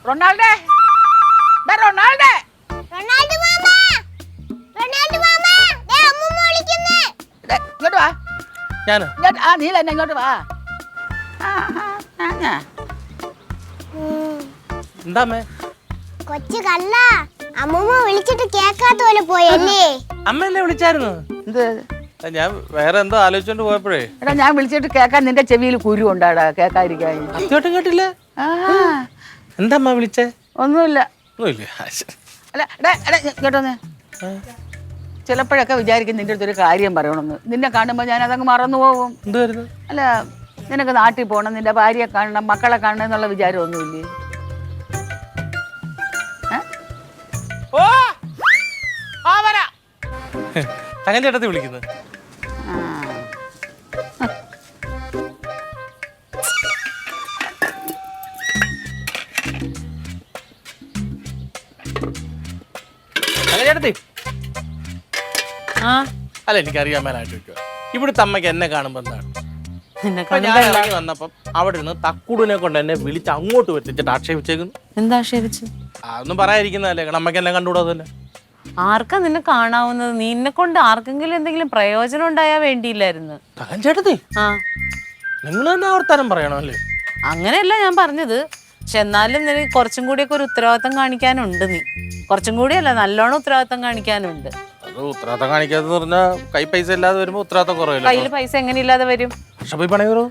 റൊണാൾഡേ റൊണാൾഡേ Ronaldo mama Ronaldo mama ദേ അമ്മൂമ്മ വിളിക്കുന്നു ഇങ്ങോട്ട് വാ ഞാന് ആ നീ തന്നെ ഇങ്ങോട്ട് വാ എന്താ അമ്മേ കൊച്ചു കള്ള അമ്മൂമ്മ വിളിച്ചിട്ട് കേക്കാത്ത പോലെ പോയല്ലേ അമ്മയല്ലേ വിളിച്ചായിരുന്നു എന്ത് ഞാൻ വേറെ എന്തോ ആലോചിച്ചോണ്ട് പോയപ്പോഴേ എടാ ഞാൻ വിളിച്ചിട്ട് കേക്കാൻ നിന്റെ ചെവിയിൽ കുരു ഉണ്ടാടാ കേക്കാതിരിക്കാൻ സത്യമായിട്ടും കേട്ടില്ല എന്താ അമ്മ വിളിച്ചേ ഒന്നുമില്ല ഒന്നുമില്ല അല്ല എടാ എടാ ഇങ്ങോട്ട് വന്നേ ചിലപ്പോഴൊക്കെ വിചാരിക്കും നിന്റെ അടുത്തൊരു കാര്യം പറയണമെന്ന് നിന്നെ കാണുമ്പോൾ ഞാൻ അതങ്ങ് മറന്നു പോകും എന്തായിരുന്നു അല്ല നിനക്ക് നാട്ടിൽ പോകണം നിന്റെ ഭാര്യയെ കാണണം മക്കളെ കാണണം എന്നുള്ള വിചാരം ഒന്നുമില്ലേ അങ്ങനെ ചേട്ടത്തി വിളിക്കുന്നത് അങ്ങനെ ചേട്ടത്തി അല്ല എനിക്കറിയാൻ മേലായിട്ട് വെക്കുക ഇവിടുത്തെ അമ്മയ്ക്ക് എന്നെ കാണുമ്പോ എന്താണ് ഞാൻ ഇറങ്ങി വന്നപ്പം അവിടെ നിന്ന് തക്കുടിനെ കൊണ്ട് എന്നെ വിളിച്ച് അങ്ങോട്ട് വെച്ചിട്ട് ആക്ഷേപിച്ചേക്കുന്നു എന്താ ആക്ഷേപിച്ചു അതൊന്നും പറയാതിരിക്കുന്നതല്ലേ അമ്മയ്ക്ക് എന്നെ കണ്ടുകൂടാതല്ലേ ആർക്കാ നിന്നെ കാണാവുന്നത് നിന്നെ കൊണ്ട് ആർക്കെങ്കിലും എന്തെങ്കിലും പ്രയോജനം ഉണ്ടായാ വേണ്ടിയില്ലായിരുന്നു ചേട്ടത്തി ആ നിങ്ങൾ തന്നെ ആവർത്തനം പറയണം അല്ലേ അങ്ങനെയല്ല ഞാൻ പറഞ്ഞത് പക്ഷെ എന്നാലും നിനക്ക് കുറച്ചും കൂടിയൊക്കെ ഒരു ഉത്തരവാദിത്തം കാണിക്കാനുണ്ട് നീ കുറച്ചും കൂടിയല്ല നല്ലോണം ഉത്തരവാദിത്തം കാണിക്കാനുണ്ട് അത് ഉത്തരവാദിത്തം കാണിക്കാതെന്ന് പറഞ്ഞാൽ കൈ പൈസ ഇല്ലാതെ വരുമ്പോ ഉത്തരവാദിത്തം കുറവല്ലേ കയ്യിൽ പൈസ എങ്ങനെ ഇല്ലാതെ വരും വർഷോപ്പിൽ പണി കയറും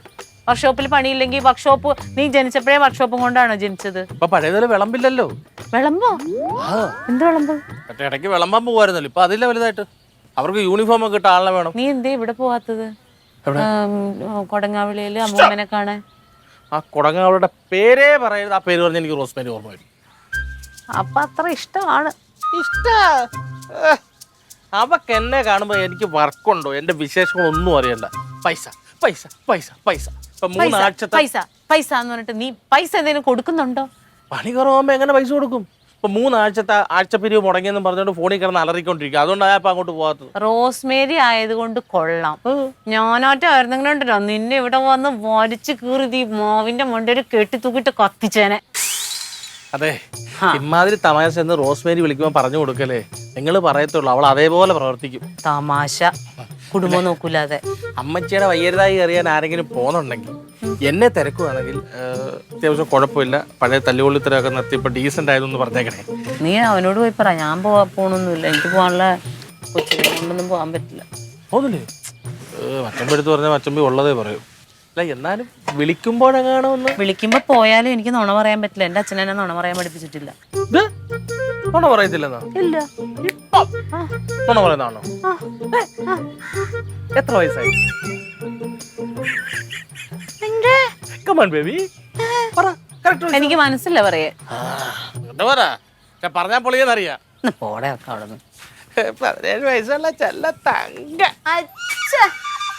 വർക്ക്ഷോപ്പിൽ പണിയില്ലെങ്കിൽ വർക്ക്ഷോപ്പ് നീ ജനിച്ചപ്പോഴേ വർക്ക്ഷോപ്പും കൊണ്ടാണോ ജനിച്ചത് ഇപ്പൊ പഴയതുപോലെ വിളമ്പില്ലല്ലോ വിളമ്പോ എന്ത് വിളമ്പോ ഇടയ്ക്ക് വിളമ്പാൻ പോകുമായിരുന്നല്ലോ ഇപ്പൊ അതില്ല വലുതായിട്ട് അവർക്ക് യൂണിഫോം ഒക്കെ ഇട്ട ആളെ വേണം നീ എന്തേ ഇവിടെ പോവാത്തത് കൊടങ്ങാവിളിയില് അമ്മൂമ്മനെ കാണാൻ ആ കൊടങ്ങാവളുടെ പേരേ പറയരുത് ആ പേര് പറഞ്ഞ എനിക്ക് റോസ്മേരി ഓർമ്മ വരും അപ്പൊ അത്ര ഇഷ്ടമാണ് അവക്ക് എന്നെ കാണുമ്പോ എനിക്ക് വർക്കുണ്ടോ എന്റെ വിശേഷങ്ങളൊന്നും അറിയണ്ട പൈസ പൈസ പൈസ പൈസ ഇപ്പൊ മൂന്നാഴ്ചത്തെ പൈസ പൈസ എന്ന് പറഞ്ഞിട്ട് നീ പൈസ എന്തെങ്കിലും കൊടുക്കുന്നുണ്ടോ പണി കുറവാകുമ്പോ എങ്ങനെ പൈസ കൊടുക്കും ഇപ്പൊ മൂന്നാഴ്ചത്തെ ആഴ്ചപ്പിരിവ് മുടങ്ങിയെന്ന് പറഞ്ഞോണ്ട് ഫോണിൽ കിടന്ന് അലറിക്കൊണ്ടിരിക്കും അതുകൊണ്ടാണ് അപ്പൊ അങ്ങോട്ട് പോകാത്തത് റോസ്മേരി ആയതുകൊണ്ട് കൊള്ളാം ഞാനായിട്ടായിരുന്നെങ്കിലുണ്ടല്ലോ നിന്നെ ഇവിടെ വന്ന് വലിച്ചു കീറി മാവിന്റെ മണ്ടയിൽ കെട്ടിത്തൂക്കിട്ട് കത്തിച്ചേനെ അതെ ഇമാതിരി തമാശ എന്ന് റോസ്മേരി വിളിക്കുമ്പോ പറഞ്ഞു കൊടുക്കല്ലേ നിങ്ങൾ പറയത്തുള്ളൂ അവൾ അതേപോലെ പ്രവർത്തിക്കും തമാശ കുടുംബം നോക്കൂലാതെ അമ്മച്ചിയുടെ വയ്യരുതായി അറിയാൻ ആരെങ്കിലും പോകുന്നുണ്ടെങ്കിൽ എന്നെ തിരക്കുവാണെങ്കിൽ അത്യാവശ്യം കുഴപ്പമില്ല പഴയ തല്ലുകൊള്ളിത്തരമൊക്കെ നിർത്തി ഇപ്പൊ ഡീസന്റ് ആയതെന്ന് പറഞ്ഞേക്കണേ നീ അവനോട് പോയി പറ ഞാൻ പോണൊന്നുമില്ല എനിക്ക് പോകാനുള്ള കൊച്ചിനെ കൊണ്ടൊന്നും പോകാൻ പറ്റില്ല പോകുന്നില്ലേ മച്ചമ്പി എടുത്ത് പറഞ്ഞാൽ മച്ചമ്പി ഉള്ളതേ പറയൂ അല്ല എന്നാലും വിളിക്കുമ്പോഴെങ്ങാണോന്ന് വിളിക്കുമ്പോ പോയാലും എനിക്ക് നുണ പറയാൻ പറ്റില്ല എന്റെ അച്ഛനെ നുണ പറയാൻ പഠിപ്പിച്ചിട്ടില്ല നുണ പറയത്തില്ലെന്നാ ഇല്ല നുണ പറയുന്നതാണോ എത്ര വയസ്സായി ബേബി എനിക്ക് മനസ്സില്ല പറയേ പറഞ്ഞാ പൊളിയെന്നറിയാം പോടെ ഒക്കെ അവിടെ 17 വയസ്സുള്ള ചെല്ല തങ്ക